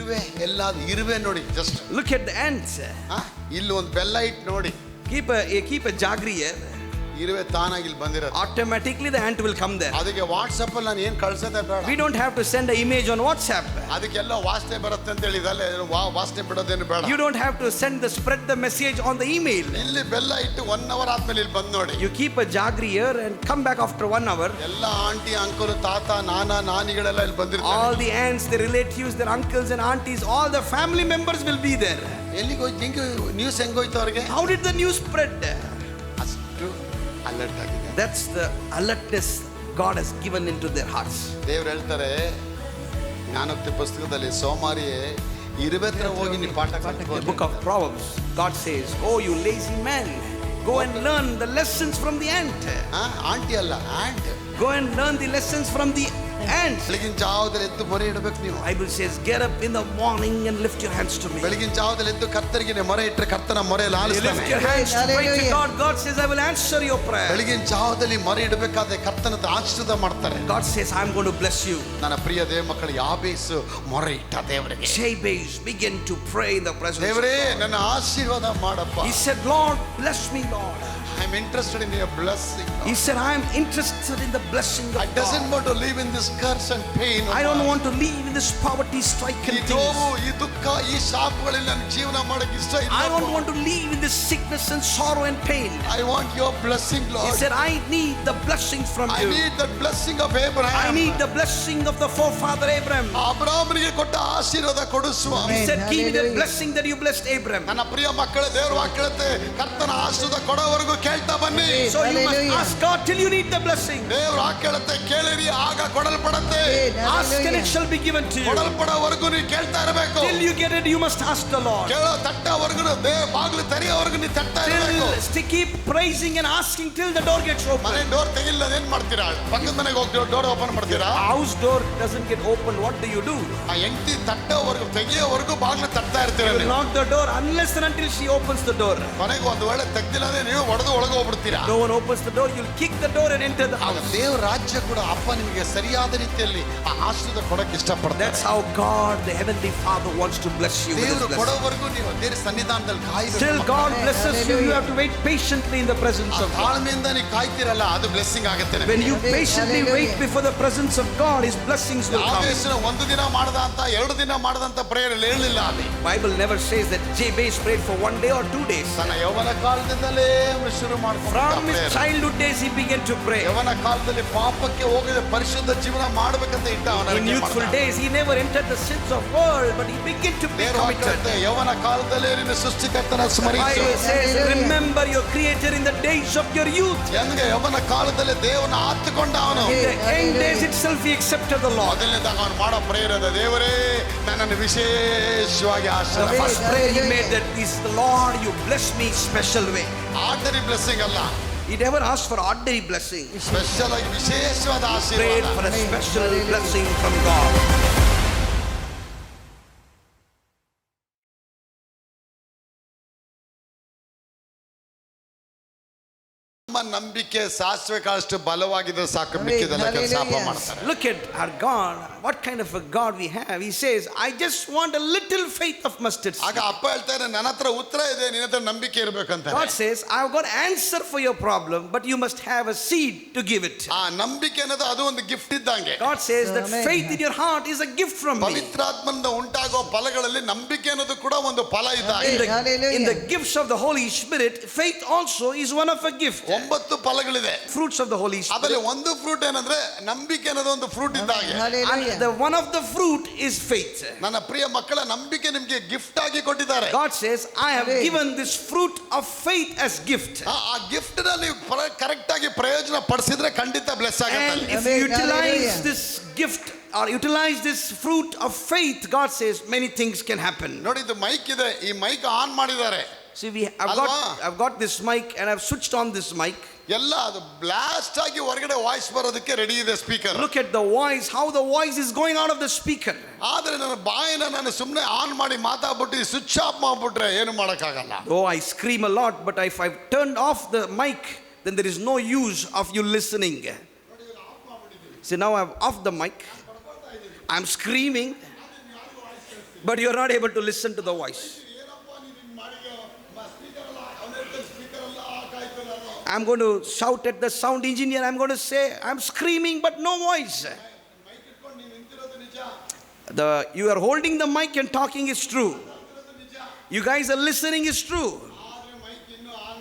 ಇರುವೆ ಎಲ್ಲಾದ್ರೂ ಇರುವೆ ನೋಡಿ, just Look at the ants. ಇಲ್ಲಿ ಒಂದು ಬೆಲ್ಲ ಇಟ್ಟು ನೋಡಿ, Keep a jaggery here. ಇರುವೆ ತಾನಾಗಿ ಇಲ್ಲಿ ಬಂದಿರೋದು. Automatically the ant will come there. ಅದಕ್ಕೆ ವಾಟ್ಸಪ್ ಅಲ್ಲಿ ನಾನು ಏನ್ ಕಳ್ಸೋದೇ ಬೇಡ. We don't have to send an image on WhatsApp. ಅದಕ್ಕೆಲ್ಲ ವಾಸನೆ ಬರುತ್ತೆ ಅಂತ ಹೇಳಿದಲ್ಲ, ವಾಸನೆ ಬಿಡೋದೇನು ಬೇಡ. You don't have to spread the message on the email. ಇಲ್ಲಿ ಬೆಲ್ಲ ಇಟ್ಟು 1 hour ಆದ್ಮೇಲೆ ಇಲ್ಲಿ ಬಂದು ನೋಡಿ. You keep a jaggery here and come back after 1 hour. ಎಲ್ಲ ಆಂಟಿ ಅಂಕಲ್ ತಾತ ನಾನಿಗಳೆಲ್ಲ ಇಲ್ಲಿ ಬಂದಿರ್ತಾರೆ. All the aunts, their relatives, their uncles and aunties, all the family members will be there. ಎಲ್ಲಿಗೆ ಹೋಯ್ತು ಹಿಂಗೆ ನ್ಯೂಸ್ ಹೆಂಗೋಯ್ತು ಅವ್ರಿಗೆ? How did the news spread? ಅಷ್ಟು alert ಆಗಿದೆ. That's the alertness God has given into their hearts. ದೇವ್ರು ಹೇಳ್ತಾರೆ ಜ್ಞಾನೋಕ್ತಿ ಪುಸ್ತಕದಲ್ಲಿ, ಸೋಮಾರಿಯೇ ಇರುವೆ ಹತ್ರ ಹೋಗಿ ನೀ ಪಾಠ ಕಲಿತ್ಕೋ. The book of Proverbs, God says, "Oh, you lazy man, go and learn the lessons from the ant." Aunty ಅಲ್ಲ, ant. Go and learn the lessons from the ants. ಬೆಳಗಿನ ಜಾವದಲ್ಲಿ ಎದ್ದು ಮೊರೆ ಇಡಬೇಕು ನೀವು. Bible says, "Get up in the morning and lift your hands to me." ಬೆಳಗಿನ ಜಾವದಲ್ಲಿ ಎದ್ದು ಕರ್ತರಿಗೆ ಮೊರೆ ಇಟ್ಟರೆ ಕರ್ತನ ಮೊರೆ You ಆಲಿಸ್ತಾನೆ. lift your hands to pray to God. God says, "I will answer your prayer." ಬೆಳಗಿನ ಜಾವದಲ್ಲಿ ಮೊರೆ ಇಡಬೇಕಾದ್ರೆ ಕರ್ತನ ಆಶೀರ್ವಾದ ಮಾಡ್ತಾರೆ. God says, "I'm going to bless you." ನನ್ನ ಪ್ರಿಯ ದೇವ ಮಕ್ಕಳು, ಯಾಬೇಸು ಮೊರೆ ಇಟ್ಟ ದೇವರಿಗೆ. Jabez began to pray in the presence of ದೇವರೇ God. ನನ್ನ ಆಶೀರ್ವಾದ ಮಾಡಪ್ಪ. He said, "Lord, bless me, Lord." I am interested in your blessing. He said, "I am interested in the blessing of I doesn't God. want to live in this curse and pain. I don't want to live in this poverty-stricken ಈ things. ನೋವು, ಈ ದುಃಖ, ಈ ಶಾಪಗಳಲ್ಲಿ ನನ್ನ ಜೀವನ ಮಾಡಕ್ಕೆ ಇಷ್ಟ ಇಲ್ಲ. I don't want to live in this sickness and sorrow and pain." I want your blessing, He Lord. said, "I need the blessings from I you. need the blessing of Abraham. I need the blessing of the forefather Abraham." ಅಬ್ರಾಮನಿಗೆ ಕೊಟ್ಟ ಆಶೀರ್ವಾದ ಕೊಡು ಸ್ವಾಮಿ. He said, "Give me that Hallelujah. blessing that you blessed Abraham." ನನ್ನ ಪ್ರಿಯ ಮಕ್ಕಳೇ, ದೇವರು ವಾಕ್ಯತೆ ಕರ್ತನ ಆಶೀರ್ವಾದ ಕೊಡೋವರೆಗೂ ಕೇಳ್ತಾ ಬನ್ನಿ. So you must Hallelujah. ask God till you need the blessing. ದೇವರು ವಾಕ್ಯತೆ ಕೇಳಿರಿ, ಆಗ ಕೊಡಲ್ಪಡತ್ತೆ. Ask and it shall be given to you. ಕೊಡಲ್ಪಡೋವರೆಗೂ ನೀವು ಕೇಳ್ತಾ ಇರಬೇಕು. Till you get it, you must ask the Lord. ಕೇಳೋ ತಟ್ಟವರೆಗೂ ಬಾಗಿಲು ತೆರೆಯೋವರೆಗೂ ನೀವು ತಟ್ತಾ ಇರಬೇಕು. Till keep praising and asking till the door gets open. ಮನೆ ಡೋರ್ ತೆಗಿಲ್ಲ ಏನ್ ಮಾಡ್ತೀರಾ? ಪಕ್ಕದ ಮನೆಗೆ ಹೋಗಿ ಡೋರ್ ಓಪನ್ ಮಾಡ್ತೀರಾ? House door doesn't get opened. What do you do? ಆ ಹೆಂಡತಿ ತಟ್ಟೋವರೆಗೂ ತೆಗಿಯೋವರೆಗೂ ಬಾಗಿಲು ತಟ್ತಾ ಇರ್ತೀರ You will ನೀವು. knock the door unless and until she opens the door. ಕೊನೆಗೆ ಒಂದು ವೇಳೆ ತೆಗ್ದಿಲ್ಲ ಅಂದ್ರೆ ನೀವು ಒಡೆದು ಒಳಗೆ ಹೋಗ್ಬಿಡ್ತೀರಾ. No one opens the door, you'll kick the door and enter the ಆಗ house. ದೇವ್ರ ರಾಜ್ಯ ಕೂಡ ಅಪ್ಪ ನಿಮಗೆ ಸರಿಯಾದ ರೀತಿಯಲ್ಲಿ ಆ ಆಶೀರ್ವಾದ ಕೊಡಕ್ಕೆ ಇಷ್ಟಪಡ್ತಾರೆ. That's how God, the heavenly Father, wants to bless you with His ದೇವರು blessing. ಕೊಡೋವರೆಗೂ ನೀವು ದೇವರ ಸನ್ನಿಧಾನದಲ್ಲಿ ಕಾಯಬೇಕು. Till God blesses you, you have to wait patiently in the presence of God. ತಾಳ್ಮೆಯಿಂದ ನೀವು ಕಾಯ್ತಿರಲ್ಲ, ಅದು ಬ್ಲೆಸ್ಸಿಂಗ್ ಆಗುತ್ತೆ ನಿಮಗೆ. When you patiently Hallelujah. wait before the presence of God, His blessings will come. ಆವೇಶನ ಒಂದು ದಿನ ಮಾಡದಂತ 2 ದಿನ ಮಾಡದಂತ ಪ್ರೇಯರ್ ಹೇಳಿಲ್ಲ ಅಲ್ಲಿ. Bible never says that Jabez prayed for 1 day or 2 days. ತನ್ನ ಯೌವನ ಕಾಲದಿಂದಲೇ ಅವನು ಶುರು From ಮಾಡ್ಕೊಂಡು his childhood days, he began to pray. ಯೌವನ ಕಾಲದಲ್ಲಿ ಪಾಪಕ್ಕೆ ಹೋಗದೆ ಪರಿಶುದ್ಧ ಜೀವನ ಮಾಡಬೇಕಂತ ಇಟ್ಟ ಅವನ. In youthful days, he never entered the sins of world, but he began to be committed. ಯೌವನ ಕಾಲದಲ್ಲಿ ನಿನ್ನ ಸೃಷ್ಟಿಕರ್ತನ ಸ್ಮರಿಸು. Bible says, Hallelujah. remember your Creator in the days of your youth. ಹೆಂಗೆ ಯೌವನ ಕಾಲದಲ್ಲಿ ದೇವನ ಹತ್ತುಕೊಂಡ ಅವನು. In the end days itself, he accepted the Lord. ಮೊದಲನೇದಾಗ ಅವನು ಮಾಡೋ ಪ್ರೇಯರ್ ಅದ, ದೇವರೇ ನನ್ನನ್ನು ವಿಶೇಷವಾಗಿ The ಆಶೀರ್ವಾದ first ಮಾಡು. prayer he made that is, "Lord, you bless me special way." Ordinary blessing ಅಲ್ಲ, He never asked for ordinary blessing. Special ಆಗಿ ವಿಶೇಷವಾದ Prayed ಆಶೀರ್ವಾದ. for a special blessing from God. ನಮ್ಮ ನಂಬಿಕೆ ಸಾಸಿವೆ ಕಾಳಷ್ಟು ಬಲವಾಗಿದ್ರೆ ಸಾಕು, ಮಿಕ್ಕಿದೆಲ್ಲ ಕೆಲಸ ಅಪ್ಪ ಮಾಡ್ತಾರೆ. Look at our God. What kind of a God we have. He says, "I just want a little faith of mustard seed." ಆಗ ಅಪ್ಪ ಹೇಳ್ತಾರೆ, ನನ್ನ ಹತ್ರ ಉತ್ತರ ಇದೆ, ನಿನ್ನ ಹತ್ರ ನಂಬಿಕೆ ಇರ್ಬೇಕಂತ. God says, "I've got answer for your problem, but you must have a seed to give it." ಆ ನಂಬಿಕೆ ಅನ್ನೋದು ಅದು ಒಂದು ಗಿಫ್ಟ್ ಇದ್ದಂಗೆ. God says that Amen. faith in your heart is a gift from me. ಪವಿತ್ರಾತ್ಮನಿಂದ ಉಂಟಾಗೋ ಫಲಗಳಲ್ಲಿ ನಂಬಿಕೆ ಅನ್ನೋದು ಕೂಡ ಒಂದು ಫಲ ಇದ್ದಂಗೆ. Hallelujah. In the gifts of the Holy Spirit, faith also is one of a gift. 9 ಫಲಗಳಿದೆ. Fruits of the Holy ಅದರಲ್ಲಿ Spirit. ಒಂದು fruit ಏನಂದ್ರೆ ನಂಬಿಕೆ ಅನ್ನೋದು ಒಂದು ಫ್ರೂಟ್ ಇದ್ದಾಗೆ. Hallelujah. And the one of the fruit is faith. ನನ್ನ ಪ್ರಿಯ ಮಕ್ಕಳ ನಂಬಿಕೆ ನಿಮಗೆ ಗಿಫ್ಟ್ ಆಗಿ ಕೊಟ್ಟಿದ್ದಾರೆ. God says, "I have Amen. given this fruit of faith as gift." ಆ ಗಿಫ್ಟ್ ನ ನೀವು ಕರೆಕ್ಟ್ ಆಗಿ ಪ್ರಯೋಜನ ಪಡಿಸಿದ್ರೆ ಖಂಡಿತ ಬ್ಲೆಸ್ And ಆಗುತ್ತೆ. if you Amen. utilize Hallelujah. this gift or utilize this fruit of faith, God says many things can happen. ನೋಡಿ, ಇದು mic ಇದೆ, ಈ ಮೈಕ್ ಆನ್ ಮಾಡಿದ್ದಾರೆ. See, I've got this mic and I've switched on this mic. ಎಲ್ಲ ಅದು blast ಆಗಿ ಹೊರಗಡೆ voice ಬರೋದಕ್ಕೆ ರೆಡಿ ಇದೆ speaker. Look at the voice, how the voice is going out of the speaker. ಆದ್ರೆ ನನ್ನ ಬಾಯಿನ ನಾನು ಸುಮ್ಮನೆ ಆನ್ ಮಾಡಿ ಮಾತಾಡ್ಬಿಟ್ಟು ಸ್ವಿಚ್ ಆಫ್ ಮಾಡ್ಬಿಟ್ರೆ ಏನು ಮಾಡಕ್ಕಾಗಲ್ಲ. Oh, I scream a lot, but if I've turned off the mic, then there is no use of you listening. See, now I've off the mic. I'm screaming. but you are not able to listen to the voice. I'm going to shout at the sound engineer. I'm going to say, I'm screaming, but no voice. You are holding the mic and talking is true. You guys are listening is true.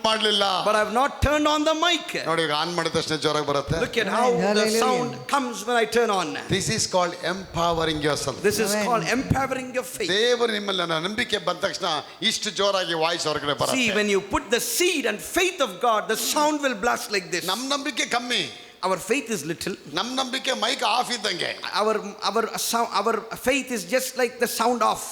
ಮಾಡ್ಲಿಲ್ಲ. But I have not turned on the mic. ನೋಡಿ ಈಗ on ಮಾಡಿದ ತಕ್ಷಣ ಜೋರಾಗಿ ಬರುತ್ತೆ. Look at how the sound comes when I turn on. This is called empowering yourself. This is called empowering your faith. ದೇವರು ನಿಮ್ಮಲ್ಲಿ ನಂಬಿಕೆ ಬಂದ ತಕ್ಷಣ ಇಷ್ಟು ಜೋರಾಗಿ ವಾಯ್ಸ್ ಹೊರಗಡೆ ಬರುತ್ತೆ. See, when you put the seed and faith of God, the sound will blast like this. ನಮ್ಮ ನಂಬಿಕೆ ಕಮ್ಮಿ. Our faith is little. ನಮ್ಮ ನಂಬಿಕೆ ಮೈಕ್ ಆಫ್ ಇದ್ದಂಗೆ. Our faith is just like the sound off.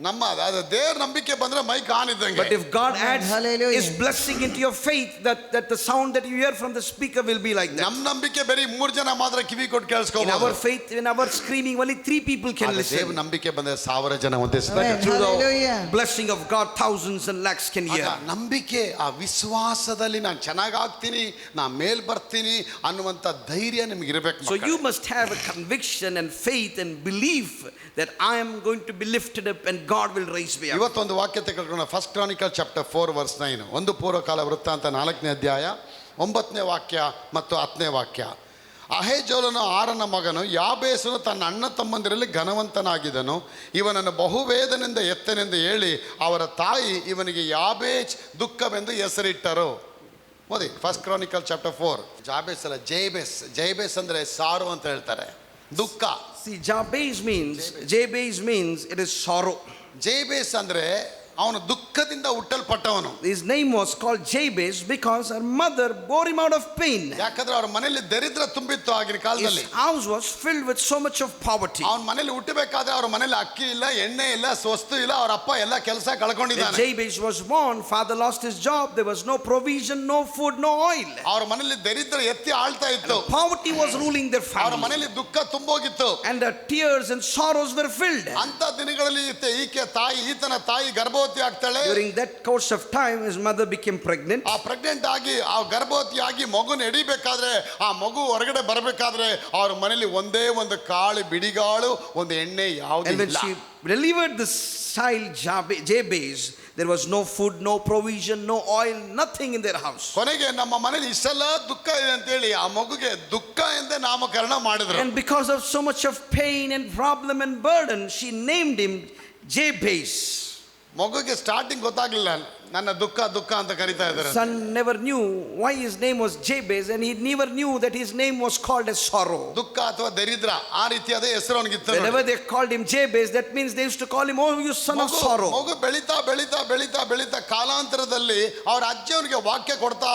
ನಮ್ಮ ದೇವರ ನಂಬಿಕೆ ಬಂದ್ರೆ ಮೈಕ್ ಆನ್ ಇದ್ದಂಗೆ. But if God adds His blessing into your faith, that the sound that you hear from the speaker will be like that. ನಮ್ಮ ನಂಬಿಕೆ ಬರೀ 3 ಜನ ಮಾತ್ರ ಕಿವಿ ಕೊಟ್ಟು ಕೇಳಿಸ್ಕೊಳ್ಳಬಹುದು. In our faith, in our screaming, only 3 people can listen. ದೇವರ ನಂಬಿಕೆ ಬಂದ್ರೆ 1000 ಜನ ಒಂದೇ ಸಲ. But through the blessing of God, thousands and lakhs can hear. ನಂಬಿಕೆ ಆ ವಿಶ್ವಾಸದಲ್ಲಿ ನಾನು ಚೆನ್ನಾಗಿ ಆಗ್ತೀನಿ, ನಾನು ಮೇಲ್ ಬರ್ತೀನಿ ಅನ್ನುವಂತ ಧೈರ್ಯ ನಿಮಗೆ ಇರಬೇಕು. So you must have a conviction and faith and belief that I am going to be lifted up and God will raise me up. ಇವತ್ತೊಂದು ವಾಕ್ಯ ತೆಗೆದುಕೊಳ್ಳೋಣ. First chronicle chapter 4 verse 9. ಒಂದು ಪೂರ್ವಕಾಲ ವೃತ್ತಾಂತ 4ನೇ ಅಧ್ಯಾಯ 9ನೇ ವಾಕ್ಯ ಮತ್ತು 10ನೇ ವಾಕ್ಯ. ಅಹೇಜೋಲನ 6ನ ಮಗನು ಯಾಬೇಸನು ತನ್ನ ಅಣ್ಣ ತಮ್ಮಂದಿರಲ್ಲಿ ಘನವಂತನಾಗಿದ್ದನು. ಇವನನ್ನು ಬಹುವೇದನೆಂದ ಎತ್ತನೆಂದು ಹೇಳಿ ಅವರ ತಾಯಿ ಇವನಿಗೆ ಯಾಬೇಜ್ ದುಃಖವೆಂದು ಹೆಸರಿಟ್ಟರು. ಓದಿ ಫಸ್ಟ್ ಕ್ರಾನಿಕಲ್ ಚಾಪ್ಟರ್ 4. ಜಾಬೇಸ್ ಅಲ್ಲ, ಜೈಬೇಸ್ ಅಂದ್ರೆ ಸಾರು ಅಂತ ಹೇಳ್ತಾರೆ, ದುಃಖ. See, Jabez means it is sorrow. ಜೈಬೇಸ್ ಅಂದ್ರೆ ಅವನು ದುಃಖದಿಂದ ಹುಟ್ಟಲ್ಪಟ್ಟವನು. His name was called Jabez because her mother bore him out of pain. ಯಾಕಂದ್ರೆ ಅವರ ಮನೆಯಲ್ಲಿ ದರಿದ್ರ ತುಂಬಿತ್ತು ಆಗಿನ ಕಾಲದಲ್ಲಿ. His house was filled with so much of poverty. ಅವನ ಮನೆಯಲ್ಲಿ ಹುಟ್ಟಬೇಕಾದ್ರೆ ಅವರ ಮನೆಯಲ್ಲಿ ಅಕ್ಕಿ ಇಲ್ಲ, ಎಣ್ಣೆ ಇಲ್ಲ, ವಸ್ತು ಇಲ್ಲ. ಅವರ ಅಪ್ಪ ಎಲ್ಲ ಕೆಲಸ ಕಳ್ಕೊಂಡಿದ್ದಾನೆ. When Jabez was born, father lost his job. There was no provision, no food, no oil. ಅವರ ಮನೆಯಲ್ಲಿ ದರಿದ್ರ ಎತ್ತಿ ಆಳ್ತಾ ಇತ್ತು. Poverty was ruling their family. ಅವರ ಮನೆಯಲ್ಲಿ ದುಃಖ ತುಂಬೋಗಿತ್ತು. And the tears and sorrows were filled. ಅಂತ ದಿನಗಳಲ್ಲಿ ಈತನ ತಾಯಿ ಗರ್ಭವತಿ ಆಗ್ತಾಳೆ. During that course of time, his mother became pregnant. ಆ ಪ್ರೆಗ್ನೆಂಟ್ ಆಗಿ ಆ ಗರ್ಭವತಿ ಆಗಿ ಮಗುನ ಎಡಿಬೇಕಾದ್ರೆ, ಆ ಮಗು ಹೊರಗಡೆ ಬರಬೇಕಾದ್ರೆ ಅವ್ರ ಮನೆಯಲ್ಲಿ ಒಂದೇ ಒಂದು ಕಾಳು ಬಿಡಿಗಾಳು, ಒಂದು ಎಣ್ಣೆ ಯಾವುದೂ ಇಲ್ಲ. And when she delivered this child Jabez, there was no food, no provision, no oil, nothing in their house. ಕೊನೆಗೆ ನಮ್ಮ ಮನೆಯಲ್ಲಿ ಇಷ್ಟೆಲ್ಲ ದುಃಖ ಇದೆ ಅಂತ ಹೇಳಿ ಆ ಮಗುಗೆ ದುಃಖ ಎಂದೇ ನಾಮಕರಣ ಮಾಡಿದ್ರು. And because of so much of pain and problem and burden, she named him Jabez. ಮಗುಗೆ ಸ್ಟಾರ್ಟಿಂಗ್ ಗೊತ್ತಾಗ್ಲಿಲ್ಲ, ನನ್ನ ದುಃಖ ಅಂತ ಕರೀತಾ ಇದ್ದಾರೆ. Son never knew why his name was Jabez, and he never knew that his name was called as sorrow. ದುಃಖ ಅಥವಾ ದರಿದ್ರ ಆ ರೀತಿಯಾದ ಹೆಸರು ಅವನಿಗಿತ್ತು. Whenever they called him Jabez, that means they used to call him, oh, you son of sorrow. ಮಗು ಬೆಳೀತಾ ಕಾಲಾಂತರದಲ್ಲಿ ಅವರ ಅಜ್ಜಿ ಅವನಿಗೆ ವಾಕ್ಯ ಕೊಡ್ತಾ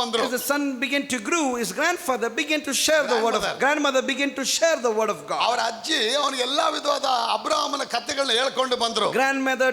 ಬಂದ್ರು. As the son began to grow, his grandfather began to share the word of grandmother began to share the word of God. ಅವರ ಅಜ್ಜಿ ಅವನಿಗೆ ಎಲ್ಲಾ ವಿಧವಾದ ಅಬ್ರಹಾಮನ ಕಥೆಗಳನ್ನ ಹೇಳ್ಕೊಂಡು ಬಂದ್ರು. Grandmother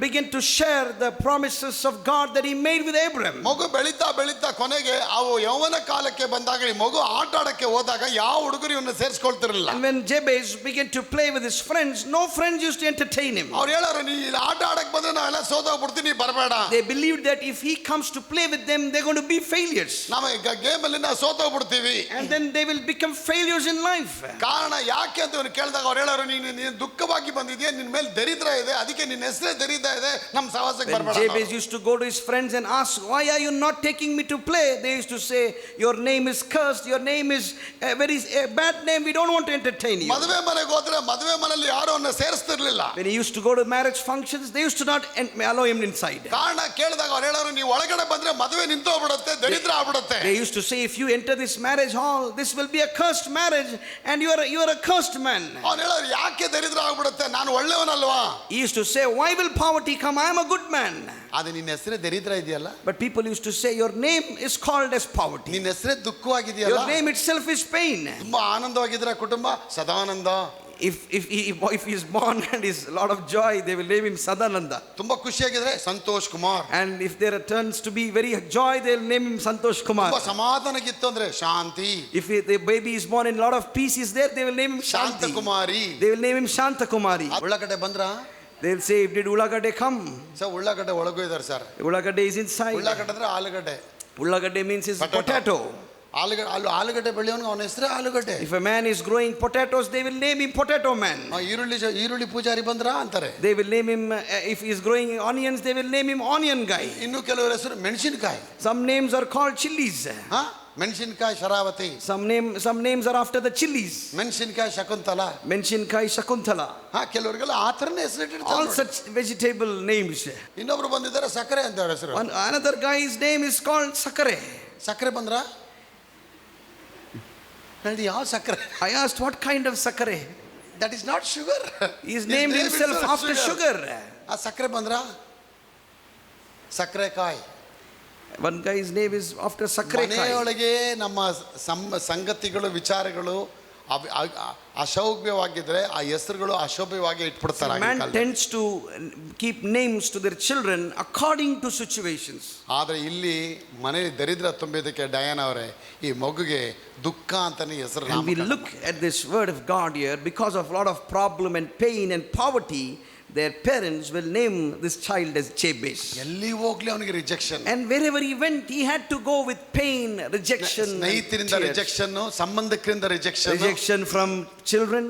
began to share the promises of God that he made with Abraham. ಮಗು ಬೆಳೀತಾ ಕೊನೆಗೆ ಅವು ಯೌವನ ಕಾಲಕ್ಕೆ ಬಂದಾಗ ಈ ಮಗು ಆಟ ಆಡಕ್ಕೆ ಹೋದಾಗ ಯಾವ ಹುಡುಗರು ಇವನ್ನ ಸೇರಿಸ್ಕೊಳ್ತಿರಲಿಲ್ಲ. And when Jabez began to play with his friends, no friends used to entertain him. ಅವ್ರು ಹೇಳಾರೆ, ನೀ ಇಲ್ಲಿ ಆಟ ಆಡಕ್ಕೆ ಬಂದ್ರೆ ನಾವೆಲ್ಲ ಸೋತೋಗ್ಬಿಡ್ತೀನಿ, ಬರಬೇಡ. They believed that if he comes to play with them, they're going to be failures. ನಾವು ಈಗ ಗೇಮ್ ಅಲ್ಲಿ ನಾವು ಸೋತೋಗ್ಬಿಡ್ತೀವಿ. And then they will become failures in life. ಕಾರಣ ಯಾಕೆ ಅಂತ ಇವನು ಕೇಳಿದಾಗ ಅವ್ರು ಹೇಳಾರೆ, ನೀನು ದುಃಖವಾಗಿ ಬಂದಿದ್ಯಾ, ನಿನ್ನ ಮೇಲೆ ದರಿದ್ರ ಇದೆ, ಅದಕ್ಕೆ ನಿನ್ನ ಹೆಸರೇ ದರಿದ್ರ ಇದೆ, ನಮ್ಮ ಸಹವಾಸಕ್ಕೆ ಬರಬೇಡ. Jabez used to go to his friends and ask, why are you not taking me to play? They used to say, your name is cursed, your name is a very bad name, we don't want to entertain you. ಮದುವೆ ಮನೆಗೆ ಹೋದ್ರೆ ಮದುವೆ ಮನೆಯಲ್ಲಿ ಯಾರು ಅವನ್ನ ಸೇರಿಸ್ತಿರ್ಲಿಲ್ಲ. When he used to go to marriage functions, they used to not allow him inside. ಕಾರಣ ಕೇಳಿದಾಗ ಅವ್ರು ಹೇಳಾರು, ನೀವು ಒಳಗಡೆ ಬಂದ್ರೆ ಮದುವೆ ನಿಂತೋಗ್ಬಿಡುತ್ತೆ, ದರಿದ್ರ ಆಗ್ಬಿಡುತ್ತೆ. They used to say, if you enter this marriage hall, this will be a cursed marriage and you are a cursed man. ಅವ್ರು ಹೇಳಾರು, ಯಾಕೆ ದರಿದ್ರ ಆಗ್ಬಿಡುತ್ತೆ, ನಾನು ಒಳ್ಳೆಯವನಲ್ವಾ? He used to say, why will poverty come? I am a good man. ಅದು ನಿನ್ನ ಹೆಸರೇ ದರಿದ್ರ ಇದೆಯಲ್ಲ. But people used to say, your name is called as poverty. ನಿನ್ನ ಹೆಸರೇ ದುಃಖವಾಗಿದೆಯಲ್ಲ. Your name itself is pain. ತುಂಬಾ ಆನಂದವಾಗಿದ್ರ ಕುಟುಂಬ Sadananda. If he is born and is a lot of joy, they will name him Sadananda. ತುಂಬಾ ಖುಷಿಯಾಗಿದ್ರೆ Santosh Kumar. And if there turns to be very joy, they will name him Santosh Kumar. ತುಂಬಾ ಸಮಾಧಾನಗಿತ್ತು ಅಂದ್ರೆ ಶಾಂತಿ. If the baby is born in a lot of peace is there, they will name him Shanta Shanti. Kumari. They will name him Shanta Kumari. ಉಳ್ಳಾಗಡ್ಡೆ ಬಂದ್ರ They will say, did Ulagade come? Sir ಉಳ್ಳಾಗಡ್ಡೆ ಒಳಗೂ ಇದಾರೆ sir. Ulagade is inside. ಉಳ್ಳಾಗಡ್ಡೆ ಅಂದ್ರೆ ಆಲೂಗಡ್ಡೆ. Ulagade means is potato. ಆಲೂಗಡ್ಡೆ ಬೆಳೆಯೋನ್ಗೆ ಅವನ ಹೆಸರೇ ಆಲೂಗಡ್ಡೆ. If a man is growing potatoes, they will name him Potato Man. ಈರುಳ್ಳಿ ಪೂಜಾರಿ ಬಂದ್ರ ಅಂತಾರೆ. They will name him, if he is growing onions, they will name him Onion Guy. ಇನ್ನು ಕೆಲವರ ಹೆಸರು ಮೆಣಸಿನಕಾಯಿ. Some names are called chilies. ಮೆಣಸಿನಕಾಯಿ Sharavati. Some names are after the chilies. ಮೆಣಸಿನಕಾಯಿ ಶಕುಂತಲ. ಮೆಣಸಿನಕಾಯಿ ಶಕುಂತಲ. ಕೆಲವರಿಗೆಲ್ಲ ಆ ಥರನೇ ಹೆಸರಿಟ್ಟಿರ್ತಾರೆ. All such vegetable names. ಇನ್ನೊಬ್ರು ಬಂದಿದ್ದಾರೆ ಸಕ್ಕರೆ ಅಂತ ಅವ್ರ ಹೆಸರು. Another guy's name is called Sakare. ಸಕ್ಕರೆ ಬಂದ್ರ ಯಾವ ಸಕ್ಕರೆ? I asked, what kind of Sakare? That is not sugar. He is named himself after sugar. ಆ ಸಕ್ಕರೆ ಬಂದ್ರ ಸಕ್ಕರೆಕಾಯಿ. One guy's name is after Sakare. ಮನೆಯೊಳಗೆ ನಮ್ಮ ಸಂಗತಿಗಳು ವಿಚಾರಗಳು ಅಶೋಭ್ಯವಾಗಿದ್ರೆ ಆ ಹೆಸರುಗಳು ಅಶೋಭ್ಯವಾಗಿ ಇಟ್ಬಿಡ್ತಾರೆ. Man tends to keep names to their children according to situations. ಆದ್ರೆ ಇಲ್ಲಿ ಮನೆಯಲ್ಲಿ ದರಿದ್ರ ತುಂಬಿದಕ್ಕೆ ಡಯಾನ ಅವರೇ ಈ ಮಗುಗೆ ದುಃಖ ಅಂತಾನೆ ಹೆಸರು. And we look at this word of God here, because of a lot of problem and pain and poverty, their parents will name this child as Jabez. ಎಲ್ಲಿ ಹೋಗ್ಲಿ ಅವನಿಗೆ rejection. And wherever he went, he had to go with pain, rejection, ಸ್ನೇಹಿತರಿಂದ rejection, ಸಂಬಂಧಿಕರಿಂದ rejection from children,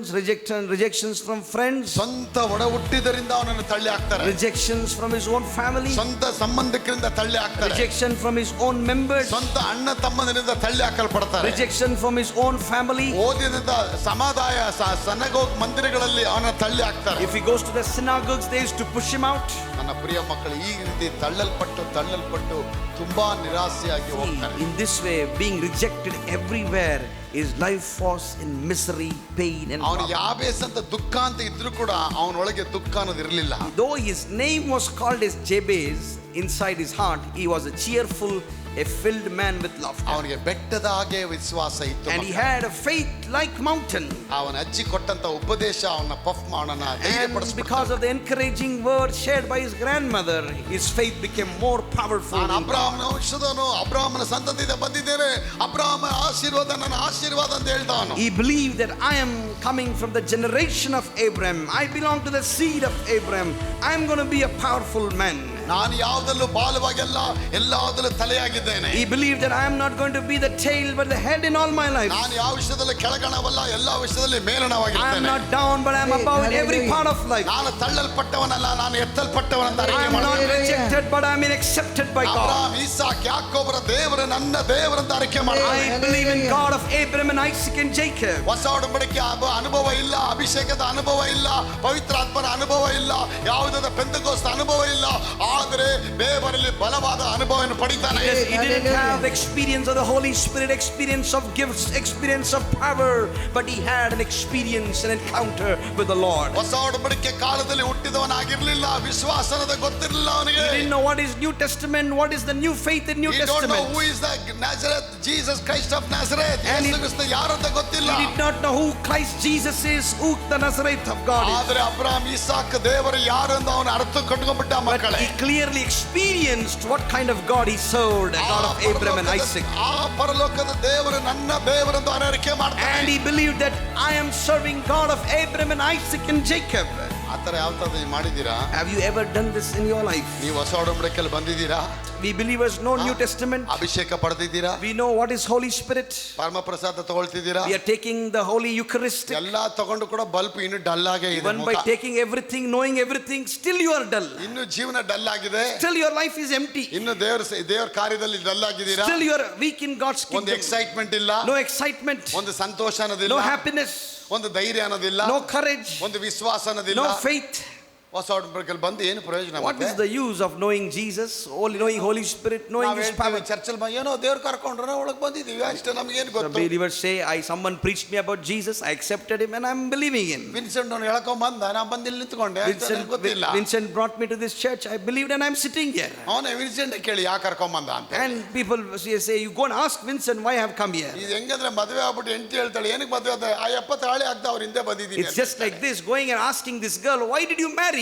rejections from friends, ಸ್ವಂತ ಒಡ ಹುಟ್ಟಿದರಿಂದ ಅವನನ್ನು ತಳ್ಳಿ ಹಾಕ್ತಾರೆ. rejections from his own family, ಸ್ವಂತ ಸಂಬಂಧಿಕರಿಂದ ತಳ್ಳಿ ಹಾಕ್ತಾರೆ. rejection from his own members, ಸ್ವಂತ ಅಣ್ಣ ತಮ್ಮಂದಿರಿಂದ ತಳ್ಳಿ ಹಾಕಲ್ಪಡ್ತಾರೆ. rejection from his own family. ಓದಿನಿಂದ ಸಮುದಾಯ ಸನಗೋಗ್ ಮಂದಿರಗಳಲ್ಲಿ ಅವನ ತಳ್ಳಿ ಹಾಕ್ತಾರೆ. If he goes to the synagogues, they used to push him out. ನನ್ನ ಪ್ರಿಯ ಮಕ್ಕಳು ಈ ರೀತಿ ತಳ್ಳಲ್ಪಟ್ಟು ತುಂಬಾ ನಿರಾಸೆಯಾಗಿ ಹೋಗ್ತಾರೆ. In this way, being rejected everywhere, his life was in misery, pain and ಅವನು ಯಾಬೇಸ್ ಅಂತ ದುಃಖ ಅಂತ ಇದ್ರೂ ಕೂಡ ಅವನೊಳಗೆ ದುಃಖ ಅನ್ನೋದು ಇರಲಿಲ್ಲ. Though his name was called as Jabez, inside his heart he was a cheerful, a filled man with laughter. ಅವನಿಗೆ ಬೆಟ್ಟದ ಹಾಗೆ ವಿಶ್ವಾಸ ಇತ್ತು. And he had a faith like mountain. ಅವನ ಅಜ್ಜಿ ಕೊಟ್ಟಂತ ಉಪದೇಶ ಅವನ ಪಫ್ ಮಾಡನ ಧೈರ್ಯಪಡಿಸಿಬಿಡ್ತು. Because of the encouraging word shared by his grandmother, his faith became more powerful. ನಾನು ಅಬ್ರಹಾಮನ ವಂಶದವನು, ಅಬ್ರಹಾಮನ ಸಂತತಿಯಿಂದ ಬಂದಿದ್ದೇನೆ, ಅಬ್ರಹಾಮ ಆಶೀರ್ವಾದ ನನ್ನ ಆಶೀರ್ವಾದ ಅಂತ ಹೇಳ್ತಾನು. He believed that I am coming from the generation of Abraham. I belong to the seed of Abraham. I am going to be a powerful man. ನಾನು ಯಾವುದಲ್ಲೂ ಬಾಲವಾಗಿಲ್ಲ, ಎಲ್ಲದಲ್ಲೂ ತಲೆಯಾಗಿದ್ದೇನೆ. He believed that I am not going to be the tail but the head in all my life. ನಾನು ಯಾವ ವಿಷಯದಲ್ಲಿ ಕೆಳಗಣವಲ್ಲ, ಎಲ್ಲ ವಿಷಯದಲ್ಲಿ ಮೇಲಣವಾಗಿದ್ದೇನೆ. I am not down but I am above in every part of life. ನಾನು ತಳ್ಳಲ್ಪಟ್ಟವನಲ್ಲ, ನಾನು ಎತ್ತಲ್ಪಟ್ಟವನ ಅಂತ I am not rejected but I am accepted by God. Abraham, Isaac, ಯಾಕೋಬರ ದೇವರು ನನ್ನ ದೇವರು ಅಂತ ಅರಿಕೆ ಮಾಡ್ತಾನೆ. I believe in God of Abraham and Isaac and Jacob. ಹೊಸ ಒಡಂಬಡಿಕೆ ಅನುಭವ ಇಲ್ಲ, ಅಭಿಷೇಕದ ಅನುಭವ ಇಲ್ಲ, ಪವಿತ್ರಾತ್ಮನ ಅನುಭವ ಇಲ್ಲ, ಯಾವುದಾದ ಪೆಂತೆಕೋಸ್ತ ಅನುಭವ ಇಲ್ಲ, ಆದರೆ ದೇವರಲ್ಲಿ ಬಲವಾದ ಅನುಭವವನ್ನು ಪಡಿತಾನೆ. He didn't have experience of the Holy Spirit, experience of gifts, experience of power, but he had an experience, an encounter with the Lord. ಹೊಸ ಒಡಂಬಡಿಕೆ ಕಾಲದಲ್ಲಿ ಹುಟ್ಟಿದವನಾಗಿರಲಿಲ್ಲ, ವಿಶ್ವಾಸದ ಗೊತ್ತಿರಲಿಲ್ಲ ಅವನಿಗೆ. He didn't know what is New Testament, what is the new faith in New He Testament. don't know who is the Nazareth, Jesus Christ of Nazareth. Yesu Krista ಯಾರಂತ ಗೊತ್ತಿಲ್ಲ. He did not know who Christ Jesus is, who the Nazareth of God is. ಆದರೆ Abraham, Isaac ದೇವರು ಯಾರು ಅಂತ ಅವನು ಅರ್ಥ ಕಟ್ಕೊಂಡ್ಬಿಟ್ಟ ಮಕ್ಕಳೇ. He clearly experienced what kind of God he served, a God of Abraham and Isaac. ಆ ಪರಲೋಕದ ದೇವರು ನನ್ನ ದೇವರು ಅಂತ ಅರಿಕೆ ಮಾಡ್ತಾನೆ. And he believed that I am serving God of Abraham and Isaac and Jacob. ಆ ಥರ ಯಾವ ಥರ ಮಾಡಿದ್ದೀರಾ? Have you ever done this in your life? ನೀವು ಹೊಸ ಒಡಂಬಡಿಕೆಯಲ್ಲಿ ಬಂದಿದ್ದೀರಾ? We believers know New Testament. ಅಭಿಷೇಕ ಪಡೆದಿದ್ದೀರಾ? We know what is Holy Spirit. ಪರಮ ಪ್ರಸಾದ ತಗೊಳ್ತಿದ್ದೀರಾ? We are taking the Holy Eucharist. ಎಲ್ಲ ತಗೊಂಡು ಕೂಡ ಬಲ್ಪ್ ಇನ್ನು ಡಲ್ ಆಗೇ ಇದೆ. Even by taking everything, knowing everything, still you are dull. ಇನ್ನು ಜೀವನ ಡಲ್ ಆಗಿದೆ. Still your life is empty. ಇನ್ನು ದೇವರ ಕಾರ್ಯದಲ್ಲಿ ಡಲ್ ಆಗಿದ್ದೀರಾ? Still you are weak in God's kingdom. ಒಂದು ಎಕ್ಸೈಟ್ಮೆಂಟ್ ಇಲ್ಲ, No excitement, ಒಂದು ಸಂತೋಷ ಅನ್ನೋದಿಲ್ಲ, no happiness, ಒಂದು ಧೈರ್ಯ ಅನ್ನೋದಿಲ್ಲ, no courage, ಒಂದು ವಿಶ್ವಾಸ ಅನ್ನೋದಿಲ್ಲ. no faith. ಹೊಸ ಒಡಂಬಡಿಕೆಯಲ್ಲಿ ಬಂದು ಏನು ಪ್ರಯೋಜನ? What is the use of knowing Jesus, only knowing Holy Spirit, knowing His power? ಚರ್ಚಲ್ಲಿ ಏನೋ ದೇವ್ರು ಕರ್ಕೊಂಡ್ರೆ ಒಳಗೆ ಬಂದಿದ್ದೀವಿ ಅಷ್ಟೇ, ನಮಗೇನು The ಗೊತ್ತು? believers say, someone preached me about Jesus, I accepted him and I'm believing in. Vincent ಅವ್ನು ಹೇಳ್ಕೊಂಡ್ ಬಂದ, ನಾನು ಬಂದು ಇಲ್ಲಿ ನಿಂತ್ಕೊಂಡೆ, ಗೊತ್ತಿಲ್ಲ. Vincent brought me to this church, I believed and I'm sitting here. ಅವನೇ ವಿನ್ಸೆಂಟ್ ಕೇಳಿ ಯಾಕೆ ಕರ್ಕೊಂಡ್ ಬಂದ ಅಂತ. And people say, you go and ask Vincent why I have come here. ಇದು ಹೆಂಗಂದ್ರೆ ಮದುವೆ ಆಗ್ಬಿಟ್ಟು ಹೆಂಡತಿ ಹೇಳ್ತಾಳೆ, ಏನಕ್ಕೆ ಮದುವೆ ಆದ? ಆ 70 ಹಾಳೆ ಆಗ್ತಾ ಅವ್ರ ಹಿಂದೆ ಬಂದಿದ್ದೀನಿ. It's just like this, going and asking this girl, why did you marry?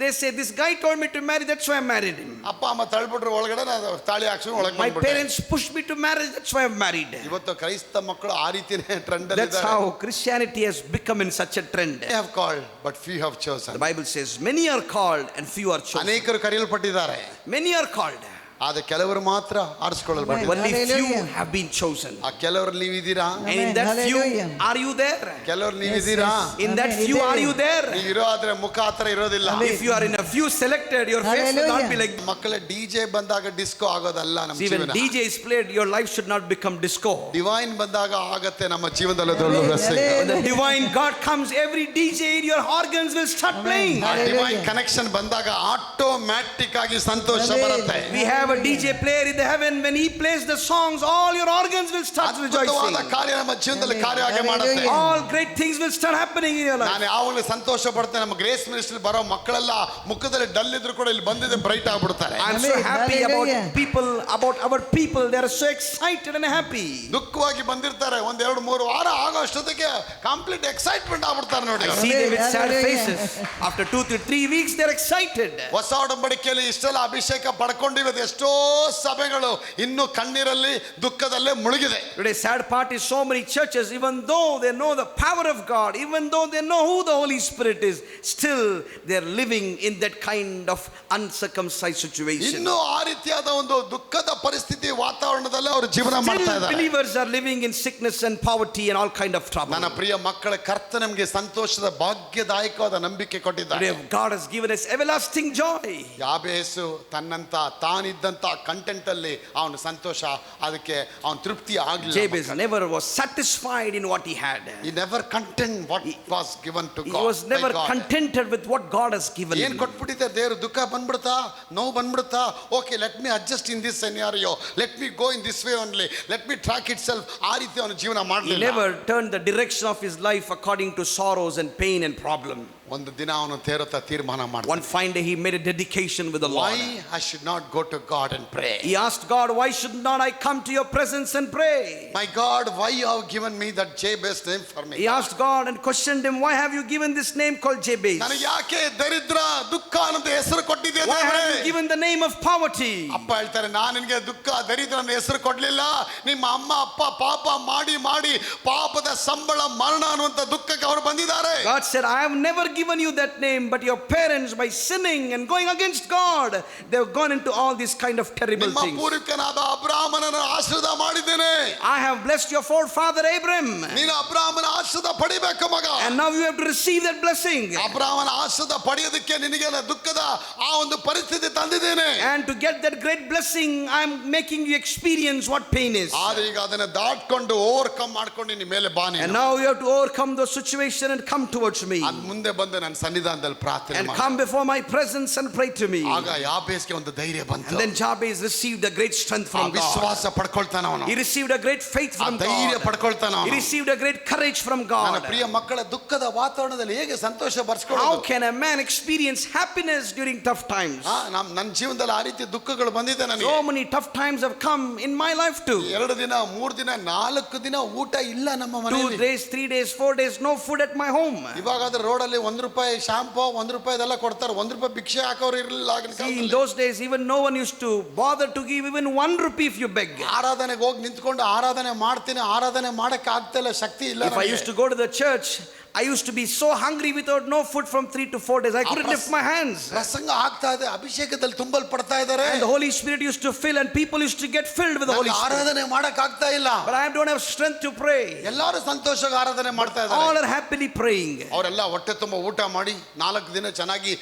They say, this guy told me to marry, that's why I married him. ಅಪ್ಪ ಅಮ್ಮ ತಳ್ಬಿಟ್ರು ಒಳಗಡೆ, ನಾನು ತಾಳಿ ಹಾಕ್ಸ್ಕೊಂಡು ಒಳಗೆ My ಬಂದ್ಬಿಟ್ಟೆ. parents pushed me to marriage, that's why I've married. ಇವತ್ತು ಕ್ರೈಸ್ತ ಮಕ್ಕಳು ಆ ರೀತಿನೇ ಟ್ರೆಂಡ್ ಅಲ್ಲಿ That's ಇದ್ದಾರೆ. how Christianity has become in such a trend. They have called but few have chosen. The Bible says, many are called and few are chosen. ಅನೇಕರು ಕರೆಯಲ್ಪಟ್ಟಿದ್ದಾರೆ, Many are called ಆದ್ರೆ ಕೆಲವರು ಮಾತ್ರ ಆರಿಸಿಕೊಳ್ಳಲ್ಪಟ್ಟಿದ್ದಾರೆ. Only few Hallelujah. have been chosen. ಆ ಕೆಲವರಲ್ಲಿ ನೀವಿದ್ದೀರಾ? And in Amen. that few, Hallelujah. are you there? ಕೆಲವರು ನೀವಿದ್ದೀರಾ? In that Amen. few, are you there? ನೀವಿರೋ ಆದ್ರೆ ಮುಖ ಆತರ ಇರೋದಿಲ್ಲ. If you are in a few selected, your face will not be like. ಮಕ್ಕಳ DJ ಬಂದಾಗ disco ಆಗೋದಲ್ಲ ನಮ್ಮ See, when ಜೀವನ. DJ is played, your life should not become disco. Divine ಬಂದಾಗ ಆಗತ್ತೆ ನಮ್ಮ ಜೀವನದಲ್ಲಿ ದೊಡ್ಡ blessing. When the divine God comes, every DJ in your organs will start playing. ಆ ಡಿವೈನ್ ಕನೆಕ್ಷನ್ ಬಂದಾಗ ಆಟೋಮ್ಯಾಟಿಕ್ ಆಗಿ ಸಂತೋಷ ಬರುತ್ತೆ. We have a DJ player in the heaven. When he plays the songs, all your organs will start ಅದ್ಭುತವಾದ rejoicing. ಕಾರ್ಯ ನಮ್ಮ ಜೀವನದಲ್ಲಿ ಕಾರ್ಯ ಆಗಿ ಮಾಡುತ್ತೆ. All great things will start happening in your life. ನಾನು ಯಾವಾಗಲೂ ಸಂತೋಷ ಪಡ್ತೇನೆ. ನಮ್ಮ ಗ್ರೇಸ್ ಮಿನಿಸ್ಟ್ರಿ ಬರೋ ಮಕ್ಕಳೆಲ್ಲ ಮುಖದಲ್ಲಿ ಡಲ್ ಇದ್ರು ಕೂಡ ಇಲ್ಲಿ ಬಂದಿದೆ ಬ್ರೈಟ್ ಆಗ್ಬಿಡ್ತಾರೆ. I'm so Amen. happy about Hallelujah. about our people. They are so excited and happy. ದುಃಖವಾಗಿ ಬಂದಿರ್ತಾರೆ. ಒಂದ್ 2-3 ವಾರ ಆಗೋ ಅಷ್ಟೊತ್ತಿಗೆ ಕಂಪ್ಲೀಟ್ ಎಕ್ಸೈಟ್ಮೆಂಟ್ ಆಗ್ಬಿಡ್ತಾರೆ ನೋಡಿ. I see them with sad Hallelujah. faces. After 2 to 3 weeks, they're excited. ಹೊಸ ಒಡಂಬಡಿಕೆಯಲ್ಲಿ ಇಷ್ಟೆಲ್ಲ ಅಭಿಷೇಕ ಪಡ್ಕೊಂಡಿವೆ. ಎಷ್ಟೋ ಸಭೆಗಳು ಇನ್ನು ಕಣ್ಣೀರಲ್ಲಿ ದುಃಖದಲ್ಲೇ ಮುಳುಗಿದೆ. Today, sad part is so many churches, even though they know the power of God, even though they know who the Holy Spirit is, still they're living in that kind of uncircumcised situation. ಇನ್ನು ಆ ರೀತಿಯಾದ ಒಂದು ದುಃಖದ ಪರಿಸ್ಥಿತಿ ವಾತಾವರಣದಲ್ಲಿ ಅವರು ಜೀವನ ಮಾಡ್ತಾ Still, ಇದ್ದಾರೆ. believers are living in sickness and poverty and all kind of trouble. ನನ್ನ ಪ್ರಿಯ ಮಕ್ಕಳ ಕರ್ತ ನಮಗೆ ಸಂತೋಷದ ಭಾಗ್ಯದಾಯಕವಾದ ನಂಬಿಕೆ ಕೊಟ್ಟಿದ್ದಾರೆ. Today, God has given us everlasting joy. ಯಾಬೇಸು ತನ್ನಂತ ತಾನಿದ್ದಂತ ಕಂಟೆಂಟ್ ಅಲ್ಲಿ ಅವನು ಸಂತೋಷ, ಅದಕ್ಕೆ ಅವನು ತೃಪ್ತಿ Jabez ಆಗಲಿಲ್ಲ. never was satisfied in what he had. He never content what was given to He God. was never by God. contented with what God has given ಏನ್ him. ಕೊಟ್ಬಿಟ್ಟಿದ್ದಾರೆ ದೇವರು? ದುಃಖ ಬಂದ್ಬಿಡ್ತಾ, ನೋವು ಬಂದ್ಬಿಡ್ತಾ, okay let me adjust in this scenario, let me go in this way only, let me track itself. ಆ ರೀತಿ ಅವನು ಜೀವನ He ಮಾಡಲಿಲ್ಲ. never turned the direction of his life according to sorrows and pain and problem. ಒಂದು ದಿನ ಅವನು ತೇರುತ್ತಾ ತೀರ್ಮಾನ ಮಾಡ್ತಾನೆ. One fine day he made a dedication with the Lord. Why I should not go to God and pray? He asked God, why should not I come to your presence and pray? My God, why you have given me that Jabez name for me? He asked God and questioned him, why have you given this name called Jabez? ನನಗೆ ಯಾಕೆ ದರಿದ್ರ ದುಃಖ ಅನ್ನೋ ಹೆಸರು ಕೊಟ್ಟಿದ್ದೆ Why have you given the name of poverty? ಅಪ್ಪ ಹೇಳ್ತಾರೆ, ನಾನು ನಿನಗೆ ದುಃಖ ದರಿದ್ರ ಅನ್ನೋ ಹೆಸರು ಕೊಡ್ಲಿಲ್ಲ. ನಿಮ್ಮ ಅಮ್ಮ ಅಪ್ಪ ಪಾಪ ಮಾಡಿ ಮಾಡಿ ಪಾಪದ ಸಂಬಳ ಮರಣ ಅನ್ನುವಂತ ದುಃಖಕ್ಕೆ ಅವರು ಬಂದಿದ್ದಾರೆ. God said, I have never given you that name, but your parents, by sinning and going against God, they have gone into all these kind of terrible ನಿಮ್ಮ things. ಪೂರ್ವಿಕನಾದ ಅಬ್ರಾಮನನ್ನು ಆಶೀರ್ವಾದ ಮಾಡಿದ್ದೇನೆ. I have blessed your forefather Abraham, ನೀನು ಅಬ್ರಾಮನ ಆಶೀರ್ವಾದ ಪಡಿಬೇಕು ಮಗ. and now you have to receive that blessing. ಅಬ್ರಾಮನ ಆಶೀರ್ವಾದ ಪಡೆಯೋದಕ್ಕೆ ನಿನಗೆ ದುಃಖದ ಆ ಒಂದು ಪರಿಸ್ಥಿತಿ ತಂದಿದ್ದೇನೆ. And to get that great blessing, I am making you experience what pain is. ಆದ್ರೆ ಈಗ ಅದನ್ನ ದಾಟ್ಕೊಂಡು ಓವರ್ಕಮ್ ಮಾಡ್ಕೊಂಡು ನಿನ್ನ ಮೇಲೆ ಬಾ ನೀನು. And now you have to overcome the situation and come towards me. ಅದ್ ಮುಂದೆ ಬಂದು ನನ್ನ ಸನ್ನಿಧಾನದಲ್ಲಿ ಪ್ರಾರ್ಥನೆ And ಮಾಡು. come before my presence and pray to me. ಆಗ ಯಾಬೇಸ್ಗೆ ಒಂದು ಧೈರ್ಯ ಬಂತು. And then Jabez received a great strength ಆ from God. ವಿಶ್ವಾಸ ಪಡ್ಕೊಳ್ತಾನ ಅವನು. He received a great faith ಆ from ಧೈರ್ಯ God. ಪಡ್ಕೊಳ್ತಾನ He ಅವನು. received a great courage from ನನ್ನ God. ಪ್ರಿಯ ಮಕ್ಕಳ ದುಃಖದ ವಾತಾವರಣದಲ್ಲಿ ಹೇಗೆ ಸಂತೋಷ How ಬರ್ಸ್ಕೊಳ್ಳೋದು? can a man experience happiness during tough times? ನನ್ನ ಜೀವನದಲ್ಲಿ ಆ ರೀತಿ ದುಃಖಗಳು ಬಂದಿದೆ ನನಗೆ. So many tough times have come in my life too. 2 ದಿನ 3 ದಿನ 4 ದಿನ ಊಟ ಇಲ್ಲ ನಮ್ಮ 2 ಮನೆಯಲ್ಲಿ. days, 3 days, 4 days, no food at my home. ಇವಾಗಾದ್ರೆ ರೋಡಲ್ಲಿ ₹1 ಶಾಂಪೂ ₹1 ಕೊಡ್ತಾರೆ. ₹1 ಭಿಕ್ಷೆ ಹಾಕೋರು ಇರಲಿಲ್ಲ ಆಗಿನ See, in ಕಾಲದಲ್ಲಿ. those days, even no one used to bother to give even ₹1 if you beg. ಆರಾಧನೆಗೆ ಹೋಗಿ ನಿಂತ್ಕೊಂಡು ಆರಾಧನೆ ಮಾಡ್ತೀನಿ, ಆರಾಧನೆ ಮಾಡಕ್ಕೆ ಆಗ್ತಾ ಇಲ್ಲ, ಶಕ್ತಿ ಇಲ್ಲ. If I used to go to the church, I used to be so hungry without no food from 3 to 4 days. I couldn't lift my hands. ಪ್ರಸಂಗ ಆಗ್ತಾ ಇದೆ, ಅಭಿಷೇಕದಲ್ಲಿ ತುಂಬಲ್ಪಡ್ತಾ ಇದ್ದಾರೆ. And the Holy Spirit used to fill and people used to get filled with the Holy Spirit. ಆರಾಧನೆ ಮಾಡಕ್ ಆಗ್ತಾ ಇಲ್ಲ. But I don't have strength to pray. ಎಲ್ಲರೂ ಸಂತೋಷವಾಗಿ ಆರಾಧನೆ ಮಾಡ್ತಾ All ಇದ್ದಾರೆ. are happily praying. ಅವರೆಲ್ಲ ಹೊಟ್ಟೆ ತುಂಬ ಊಟ ಮಾಡಿ 4 ದಿನ ಚೆನ್ನಾಗಿ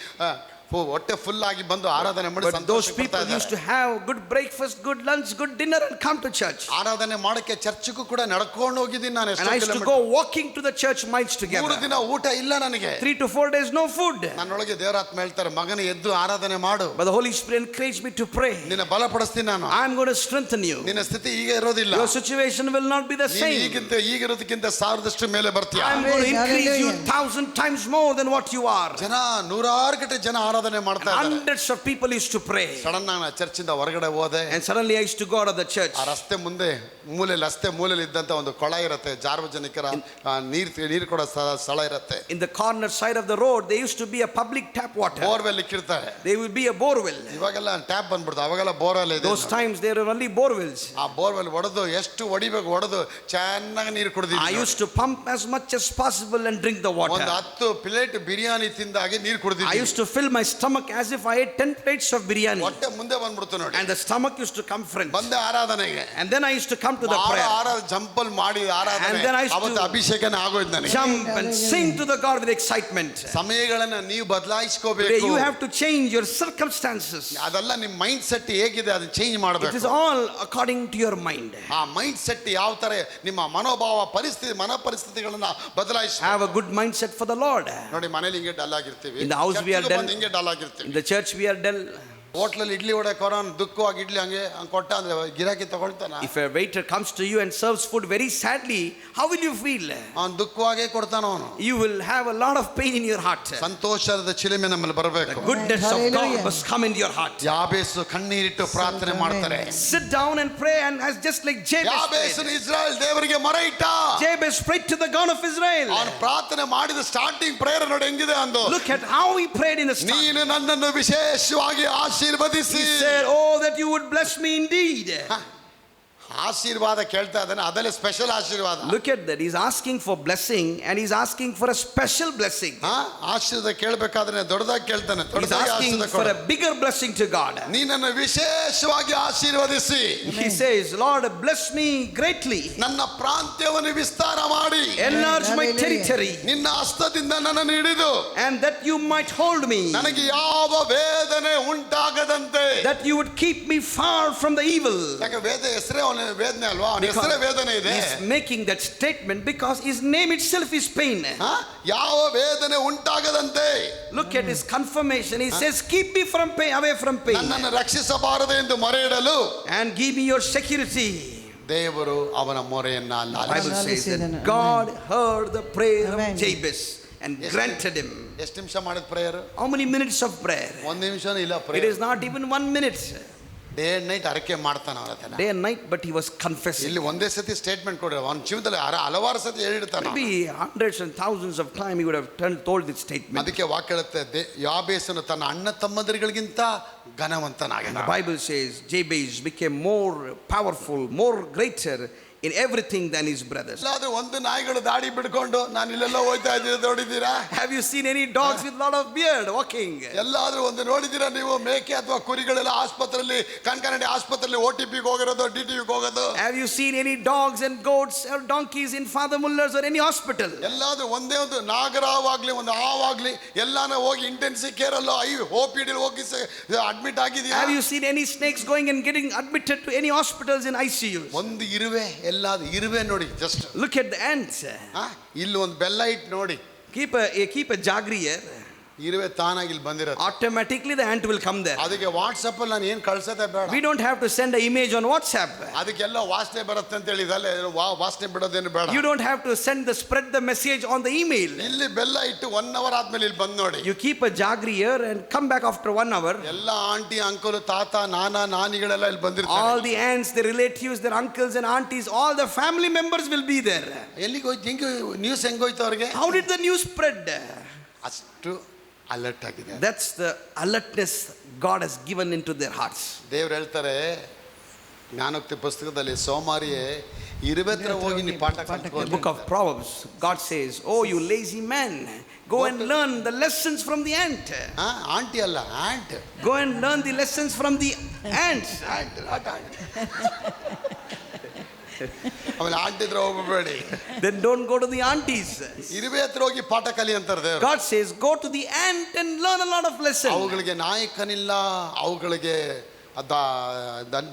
ಹೊಟ್ಟೆ ಫುಲ್ ಆಗಿ ಬಂದು ಆರಾಧನೆ ಮಾಡಿ But those Santhosh people used to have good breakfast, good lunch, good dinner and come to church. ಆರಾಧನೆ ಮಾಡಕ್ಕೆ ಚರ್ಚ್ಗೂ ಕೂಡ ನಡ್ಕೊಂಡು ಹೋಗಿದ್ದೀನಿ ನಾನು. And I used to go walking to the church miles 3 together. ದಿನ ಊಟ ಇಲ್ಲ ನನಗೆ. 3 to 4 days no food. ನನ್ನೊಳಗೆ ದೇವರಾತ್ಮ ಹೇಳ್ತಾರೆ, ಮಗನೇ ಎದ್ದು ಆರಾಧನೆ ಮಾಡು. But the Holy Spirit encouraged me to pray. ನಿನ್ನ ಬಲಪಡಿಸ್ತೀನಿ ನಾನು. I'm going to strengthen you. ನಿನ್ನ ಸ್ಥಿತಿ ಈಗ ಇರೋದಿಲ್ಲ. Your situation will not be the ನೀನು same. ಈಗಿರೋದಕ್ಕಿಂತ 1000 ಮೇಲೆ ಬರ್ತೀಯ. I'm going to increase you Hallelujah. 1,000 times more than what you are. ಜನ 100 ಗಂಟೆ ಜನ ಆರಾಧನೆ ಮಾಡ್ತಾ ಇದ್ದಾರೆ. Hundreds of people used to pray. Sudden ನಾನು ಚರ್ಚಿಂದ ಹೊರಗಡೆ ಹೋದೆ. And suddenly I used to go out of the church. ಆ ರಸ್ತೆ ಮುಂದೆ ರಸ್ತೆ ಮೂಲೆಯಲ್ಲಿ ಇದ್ದಂತ ಒಂದು ಕೊಳ ಇರುತ್ತೆ, ಸಾರ್ವಜನಿಕರ ನೀರು ಕೊಡೋ ಸ್ಥಳ ಇರುತ್ತೆ. In the corner side of the road there used to be a public tap water. Borewell ಇಕ್ಕಿರ್ತಾರೆ. There will be a borewell. ಇವಾಗೆಲ್ಲ ಟ್ಯಾಪ್ ಬಂದ್ಬಿಡ್ತು, ಅವಾಗೆಲ್ಲ ಬೋರ್ವೆಲ್ ಇದೆ. Those times there were only borewells. ಆ ಬೋರ್ವೆಲ್ ಹೊಡೆದು ಎಷ್ಟು ಹೊಡಿಬೇಕು ಹೊಡೆದು ಚೆನ್ನಾಗಿ ನೀರು I ಕುಡಿದಿದ್ದೀನಿ. used to pump as much as possible and drink the water. ಒಂದು 10 ಪ್ಲೇಟ್ ಬಿರಿಯಾನಿ ತಿಂದಾಗೆ ನೀರು I ಕುಡಿದಿದ್ದೀನಿ. used to fill my stomach as if I ate 10 plates of biryani. ಹೊಟ್ಟೆ ಮುಂದೆ ಬಂದ್ಬಿಡ್ತು ನೋಡಿ. And the stomach used to come front. ಬಂದೆ ಆರಾಧನೆಗೆ. And then I used to come to the prayer. ಜಂಪಲ್ ಮಾಡಿ ಆರಾಧನೆ. And then I used to ಅವತ್ತು ಅಭಿಷೇಕನೇ ಆಗೋಯ್ತು ನನಗೆ. Jump and sing to the God with excitement. ಸಮಯಗಳನ್ನ ನೀವು ಬದಲಾಯಿಸ್ಕೋಬೇಕು. Today you have to change your circumstances. ಅದೆಲ್ಲ ನಿಮ್ಮ mind set ಹೇಗಿದೆ ಅದು ಚೇಂಜ್ ಮಾಡಬೇಕು. It is all according to your mind. ಆ ಮೈಂಡ್ ಸೆಟ್ ಯಾವ ತರ ನಿಮ್ಮ ಮನೋಭಾವ ಪರಿಸ್ಥಿತಿ ಮನ ಪರಿಸ್ಥಿತಿಗಳನ್ನ ಬದಲಾಯಿಸಿ. Have a good mindset for the Lord. ನೋಡಿ ಮನೇಲಿ ಹಿಂಗೆ ಡಲ್ ಆಗಿರ್ತೀವಿ. In the house we are dull. ಹಿಂಗೆ ಡಲ್ ಆಗಿರ್ತೀವಿ. In the church we are dull. ಹೋಟ್ಲಲ್ಲಿ ಇಡ್ಲಿ ವಡೆ ಕೊರೋನ್ ದುಃಖವಾಗಿ ಇಡ್ಲಿ ಹಂಗೆ ಕೊಟ್ಟ ಅಂದ್ರೆ ಗಿರಾಕಿ ತಗೊಳ್ತಾನ. If a waiter comes to you and serves food very sadly, how will you feel? ಅವನು ದುಃಖವಾಗೇ ಕೊಡ್ತಾನ ಅವನು. You will have a lot of pain in your heart. ಸಂತೋಷದ ಚಿಲುಮೆ ನಮ್ಮಲ್ಲಿ ಬರಬೇಕು. The goodness of God must come into your heart. ಯಾಬೇಸು ಕಣ್ಣೀರಿಟ್ಟು ಪ್ರಾರ್ಥನೆ ಮಾಡ್ತಾರೆ. Sit down and pray, and as just like Jabez ಯಾಬೇಸು prayed. Israel ದೇವರಿಗೆ ಮೊರೆ ಇಟ್ಟ. Jabez prayed to the God of Israel. ಅವನು ಪ್ರಾರ್ಥನೆ ಮಾಡಿದ ಸ್ಟಾರ್ಟಿಂಗ್ ಪ್ರೇಯರ್ ನೋಡಿ ಹೆಂಗಿದೆ ಅಂದು. Look at how he prayed in the start. ನೀನು ನನ್ನನ್ನು ವಿಶೇಷವಾಗಿ ಆಶೀರ್ವದಿಸಿ. He said, oh that you would bless me indeed. ಆಶೀರ್ವಾದ ಕೇಳ್ತಾ ಇದ್ದಾನೆ, ಅದಲ್ಲೇ ಸ್ಪೆಷಲ್ ಆಶೀರ್ವಾದ. Look at that, he's asking for blessing and he's asking for a special blessing. ಆಶೀರ್ವಾದ ಕೇಳಬೇಕಾದ್ರೆ ದೊಡ್ಡದಾಗಿ ಕೇಳ್ತಾನೆ. He's asking for a bigger blessing to God. ನೀನನ್ನು ವಿಶೇಷವಾಗಿ ಆಶೀರ್ವದಿಸಿ. He says, Lord, bless me greatly. ನನ್ನ ಪ್ರಾಂತ್ಯವನ್ನು ವಿಸ್ತಾರ ಮಾಡಿ. Enlarge my territory. ನಿನ್ನ ಹಸ್ತದಿಂದ ನನ್ನನ್ನು ಹಿಡಿದು. And that you might hold me. ನನಗೆ ಯಾವ ವೇದನೆ ಉಂಟಾಗದಂತೆ. That you would keep me far from the evil. ಯಾಕೆ ಹೆಸರೇ ವೇದನೆ ಅಲ್ವಾ, ಅವನ ಹೆಸರೇ ವೇದನೆ ಇದೆ. He's making that statement because his name itself is pain. ಯಾವ ವೇದನೆ ಉಂಟಾಗದಂತೆ. Look at his confirmation. He says, keep me from pain, away from pain. ನನ್ನನ್ನು ರಕ್ಷಿಸಬಾರದು ಎಂದು ಮೊರೆ ಇಡಲು. And give me your security. ದೇವರು ಅವನ ಮೊರೆಯನ್ನ Bible says that God heard the prayer of Jabez and granted him. ಎಷ್ಟು ನಿಮಿಷ ಮಾಡಿದ prayer? How many minutes of prayer? ಒಂದು ನಿಮಿಷನೂ ಇಲ್ಲ It prayer. is not even 1 minute. Day and night ಅರಕೆ ಮಾಡ್ತಾನೆ ಅವರ Day and night, but he was confessing. ಇಲ್ಲಿ ಒಂದೇ ಸತಿ ಸ್ಟೇಟ್ಮೆಂಟ್ ಕೊಡ್ರಿ, ಅವನ ಜೀವನದಲ್ಲಿ ಹಲವಾರು ಸತಿ ಹೇಳಿರ್ತಾನೆ. Maybe hundreds and thousands of times he would have told this statement. ಅದಕ್ಕೆ ವಾಕ್ಯ ಹೇಳುತ್ತೆ, ಯಾಬೇಸನು ತನ್ನ ಅಣ್ಣ ತಮ್ಮಂದಿರಿಗಳಿಗಿಂತ ಘನವಂತನಾಗಿದ್ದ. The Bible says Jabez became more powerful, more greater in everything than his brothers. ಎಲ್ಲಾದ್ರೂ ಒಂದು ನಾಯಿಗಳು ದಾಡಿ ಬಿಡ್ಕೊಂಡು ನಾನು ಇಲ್ಲೆಲ್ಲ ಹೋಗ್ತಾ ಇದ್ದೀರಾ ನೋಡಿದ್ದೀರಾ? Have you seen any dogs with lot of beard walking? ಎಲ್ಲಾದ್ರೂ ಒಂದು ನೋಡಿದ್ದೀರಾ ನೀವು? ಮೇಕೆ ಅಥವಾ ಕುರಿಗಳೆಲ್ಲ ಆಸ್ಪತ್ರೆಯಲ್ಲಿ ಕಣ್ಕನ್ನಡಿ ಆಸ್ಪತ್ರೆಯಲ್ಲಿ OTPಗೆ ಹೋಗಿರೋದು, DTVಗೆ ಹೋಗೋದು? Have you seen any dogs and goats or donkeys in Father Muller's or any hospital? ಎಲ್ಲಾದ್ರೂ ಒಂದೇ ಒಂದು ನಾಗರಾವಾಗ್ಲಿ ಒಂದು ಹಾವಾಗ್ಲಿ ಎಲ್ಲಾನ ಹೋಗಿ ಇಂಟೆನ್ಸಿವ್ ಕೇರ್ ಅಲ್ಲೋ OPD ಹೋಗಿ ಅಡ್ಮಿಟ್ ಆಗಿದೆಯಾ? Have you seen any snakes going and getting admitted to any hospitals in ICU? ಒಂದು ಇರುವೆ, ಎಲ್ಲಾದ್ರೂ ಇರುವೆ ನೋಡಿ, just Look at the ants. ಇಲ್ಲಿ ಒಂದು ಬೆಲ್ಲ ಇಟ್ಟು ನೋಡಿ. Keep a jagri here. ಇರುವೆ ತಾನಾಗಿ ಇಲ್ಲಿ ಬಂದಿರುತ್ತೆ. Automatically the ant will come there. ಅದಕ್ಕೆ ವಾಟ್ಸಪ್ ಅಲ್ಲಿ ನಾನು ಏನು ಕಳ್ಸೋದೇ ಬೇಡ. We don't have to send an image on WhatsApp. ಅದಕ್ಕೆಲ್ಲ ವಾಸನೆ ಬರುತ್ತೆ ಅಂತ ಹೇಳಿದಲ್ಲ, ವಾಸನೆ ಬಿಡೋದೇನು ಬೇಡ. You don't have to spread the message on the email. ಇಲ್ಲಿ ಬೆಲ್ಲ ಇಟ್ಟು 1 hour ಆದ್ಮೇಲೆ ಇಲ್ಲಿ ಬಂದು ನೋಡಿ. You keep a jagri here and come back after 1 hour. ಎಲ್ಲ ಆಂಟಿ ಅಂಕಲ್ ತಾತ ನಾನಿಗಳೆಲ್ಲ ಇಲ್ಲಿ ಬಂದಿರ್ತಾರೆ. All the aunts, the relatives, their uncles and aunties, all the family members will be there. ಎಲ್ಲಿಗೆ ಹೋಯ್ತು, ಹೆಂಗೆ ನ್ಯೂಸ್ ಹೆಂಗೋಯ್ತು ಅವ್ರಿಗೆ? How did the news spread? ಅಷ್ಟು alert ಆಗಿದೆ. That's the alertness God has given into their hearts. ದೇವ್ರು ಹೇಳ್ತಾರೆ ಜ್ಞಾನೋಕ್ತಿ ಪುಸ್ತಕದಲ್ಲಿ, ಸೋಮಾರಿಯೇ ಇರುವೆ ಹತ್ರ ಹೋಗಿ ನೀ ಪಾಠ ಕಲಿತ್ಕೋ. The book of Proverbs, God says, oh you lazy man, go and learn the lessons from the ant. Aunty ಅಲ್ಲ, ant. Go and learn the lessons from the ants. ಆಮೇಲೆ ಆಂಟಿ ಹತ್ರ ಹೋಗಬೇಡಿ. Then don't go to the aunties. ಇರುವೆ ಹತ್ರ ಹೋಗಿ ಪಾಠ ಕಲಿ ಅಂತಾರೆ ದೇವ್ರು. God says go to the ant and learn a lot of lessons. ಅವುಗಳಿಗೆ ನಾಯಕನಿಲ್ಲ, ಅವುಗಳಿಗೆ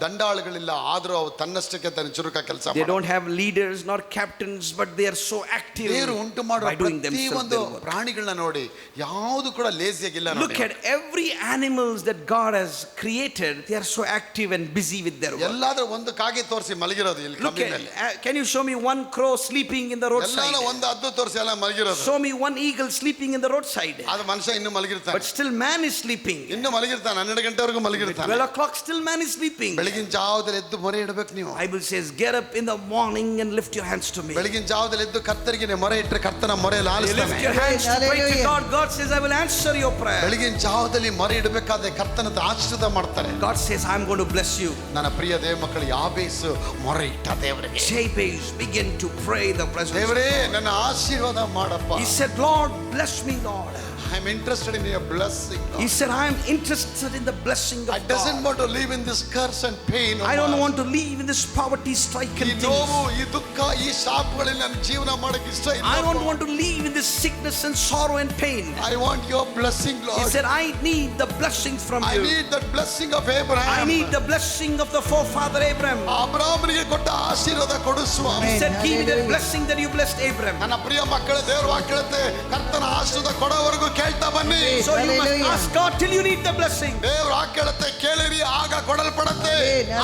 ದಂಡಾಳುಗಳಿಲ್ಲ, ಆದರೂ ಅವು ತನ್ನಷ್ಟಕ್ಕೆ ತನ್ನ ಚುರುಕ ಕೆಲಸ. They don't have leaders nor captains, but they are so active ಉಂಟು ಮಾಡುವ by doing themselves their work. ಪ್ರಾಣಿಗಳನ್ನ ನೋಡಿ ಯಾವುದು ಕೂಡ ಲೇಜಿಯಾಗಿಲ್ಲ. Look at every animals that God has created, they are so active and busy with their work. ಎಲ್ಲಾದ್ರೂ ಒಂದು ಕಾಗೆ ತೋರಿಸಿ ಮಲಗಿರೋದು ಇಲ್ಲಿ ಕಬ್ಬಿನಲ್ಲಿ. Can you show me one crow sleeping in the roadside? ಎಲ್ಲಾನು ಒಂದು ಹದ್ದು ತೋರಿಸಿ ಎಲ್ಲ ಮಲಗಿರೋದು. Show me one eagle sleeping in the roadside. ಅದು ಮನುಷ್ಯ ಇನ್ನೂ ಮಲಗಿರ್ತಾನೆ. But still man is sleeping. ಇನ್ನೂ ಮಲಗಿರ್ತಾನೆ, 12 ಗಂಟೆವರೆಗೂ ಮಲಗಿರ್ತಾನೆ. 12 o'clock still man is sleeping. ಬೆಳಗಿನ ಜಾವದಲ್ಲಿ ಎದ್ದು ಮೊರೆ ಇಡಬೇಕು ನೀವು. Bible says get up in the morning and lift your hands to me. ಬೆಳಗಿನ ಜಾವದಲ್ಲಿ ಎದ್ದು ಕರ್ತರಿಗೆ ಮೊರೆ ಇಟ್ಟರೆ ಕರ್ತನ ಮೊರೆ ಆಲಿಸ್ತಾನೆ. Lift your hands to pray to God. God says I will answer your prayer. ಬೆಳಗಿನ ಜಾವದಲ್ಲಿ ಮೊರೆ ಇಡಬೇಕಾದ್ರೆ ಕರ್ತನ ಆಶೀರ್ವಾದ ಮಾಡ್ತಾರೆ. God says I am going to bless you. ನನ್ನ ಪ್ರಿಯ ದೇವ ಮಕ್ಕಳು, ಯಾಬೇಸು ಮೊರೆ ಇಟ್ಟ ದೇವರಿಗೆ. Jabez began to pray the presence. ದೇವರೇ ನನ್ನ ಆಶೀರ್ವಾದ ಮಾಡಪ್ಪ. He said, Lord bless me, Lord. I am interested in your blessing. He said, I am interested in the blessing of I doesn't God. want to live in this curse and pain. I don't want to live in this poverty stricken ಈ things. ನೋವು, ಈ ದುಃಖ, ಈ ಶಾಪಗಳಲ್ಲಿ ನನ್ನ ಜೀವನ ಮಾಡಕ್ಕೆ ಇಷ್ಟ ಇಲ್ಲ. I don't want to live in this sickness and sorrow and pain. I want your blessing, He Lord. said, I need the blessings from I you. need that blessing of Abraham. I need the blessing of the forefather Abraham. ಅಬ್ರಾಮನಿಗೆ ಕೊಟ್ಟ ಆಶೀರ್ವಾದ ಕೊಡು ಸ್ವಾಮಿ. He said, give me that blessing that you blessed Abraham. ನನ್ನ ಪ್ರಿಯ ಮಕ್ಕಳೇ, ದೇವರು ವಾಕ್ಯ ಹೇಳುತ್ತೆ, ಕರ್ತನ ಆಶೀರ್ವಾದ ಕೊಡೋವರೆಗೂ ಕೇಳ್ತಾ ಬನ್ನಿ. So you must Hallelujah. ask God till you need the blessing. ದೇವರು ವಾಕ್ಯ ಹೇಳುತ್ತೆ, ಕೇಳಿರಿ ಆಗ ಕೊಡಲ್ಪಡುತ್ತೆ.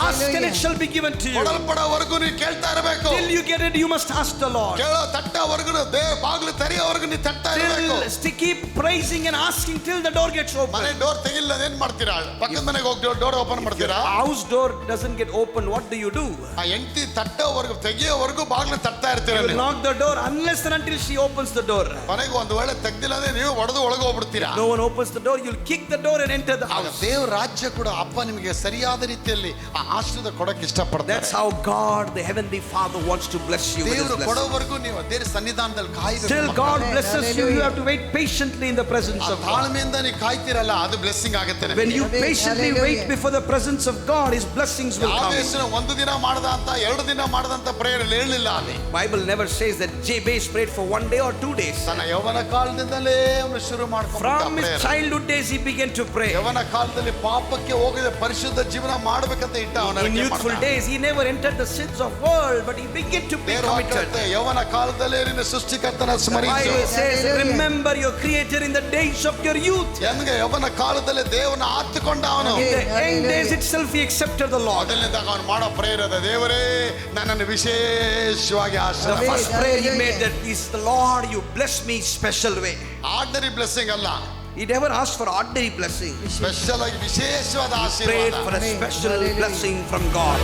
Ask and it shall be given to you. ಕೊಡಲ್ಪಡೋವರೆಗೂ ನೀವು ಕೇಳ್ತಾ ಇರಬೇಕು. Till you get it, you must ask the Lord. ಕೇಳೋ ತಟ್ಟವರೆಗೂ ದೇವ ಬಾಗಿಲು ತೆರೆಯೋವರೆಗೂ ನೀವು ತಟ್ತಾ ಇರಬೇಕು. Till keep praising and asking till the door gets open. ಮನೆ ಡೋರ್ ತೆಗಿಲ್ಲ ಏನ್ ಮಾಡ್ತೀರಾ? ಪಕ್ಕದ ಮನೆಗೆ ಹೋಗಿ ಡೋರ್ ಓಪನ್ ಮಾಡ್ತೀರಾ? House door doesn't get open, what do you do? ಆ ಹೆಂಡತಿ ತಟ್ಟೋವರೆಗೂ ತೆಗಿಯೋವರೆಗೂ ಬಾಗಿಲು ತಟ್ತಾ ಇರ್ತೀರ. You will knock the door unless and until she opens the door. ಮನೆಗೆ ಒಂದು ವೇಳೆ ತೆಗ್ದಿಲ್ಲ ಅಂದ್ರೆ ನೀವು ಒಡೆದು ಒಳಗೆ ಹೋಗ್ಬಿಡ್ತೀರಾ. No one opens the door, you'll kick the door and enter the house. ದೇವ್ರ ರಾಜ್ಯ ಕೂಡ ಅಪ್ಪ ನಿಮಗೆ ಸರಿಯಾದ ರೀತಿಯಲ್ಲಿ ಆ ಆಶೀರ್ವಾದ ಕೊಡಕ್ಕೆ ಇಷ್ಟಪಡ್ತಾರೆ. That's how God, the heavenly Father, wants to bless you with His ದೇವರು blessing. ಕೊಡೋವರೆಗೂ ನೀವು ದೇವರ ಸನ್ನಿಧಾನದಲ್ಲಿ ಕಾಯಬೇಕು. Till God blesses you, you Hallelujah. have to wait patiently in the presence of God. ತಾಳ್ಮೆಯಿಂದ ನೀವು ಕಾಯ್ತಿರಲ್ಲ, ಅದು ಬ್ಲೆಸ್ಸಿಂಗ್ ಆಗುತ್ತೆ ನಿಮಗೆ. When you patiently Hallelujah. wait before the presence of God, His blessings will come. ಯಾವೇಸು ಒಂದು ದಿನ ಮಾಡದಂತ 2 ದಿನ ಮಾಡದಂತ ಪ್ರೇಯರ್ ಹೇಳಿಲ್ಲ ಅಲ್ಲಿ. Bible never says that Jabez prayed for 1 day or 2 days. ತನ್ನ ಯೌವನ ಕಾಲದಿಂದಲೇ ಅವನು ಶುರು ಮಾಡ್ಕೊಂಡ From his childhood days he began to pray. ಯೌವನ ಕಾಲದಲ್ಲಿ ಪಾಪಕ್ಕೆ ಹೋಗದೆ ಪರಿಶುದ್ಧ ಜೀವನ ಮಾಡಬೇಕಂತ ಇಟ್ಟ ಅವನ In youthful days he never entered the sins of world, but he began to be committed. ಯೌವನ ಕಾಲದಲ್ಲಿ ನಿನ್ನ ಸೃಷ್ಟಿಕರ್ತನ The ಸ್ಮರಿಸು. Bible says, Hallelujah. remember your creator in the days of your youth. ಎಂಗೆ ಯೌವನ ಕಾಲದಲ್ಲಿ ದೇವನ ಆತುಕೊಂಡ ಅವನು. In the Hallelujah. end days itself he accepted the Lord. ಮೊದಲನೇದಾಗ ಅವನು ಮಾಡೋ prayer ಅದ, ದೇವರೇ ನನ್ನನ್ನು ವಿಶೇಷವಾಗಿ The ಆಶೀರ್ವಾದ first ಮಾಡು. prayer he made that is, the Lord, you bless me special way. Ordinary blessing ಅಲ್ಲ, He never asked for ordinary blessing. Special ಆಗಿ ವಿಶೇಷವಾದ Prayed for ಆಶೀರ್ವಾದ. a special Hallelujah. blessing from God.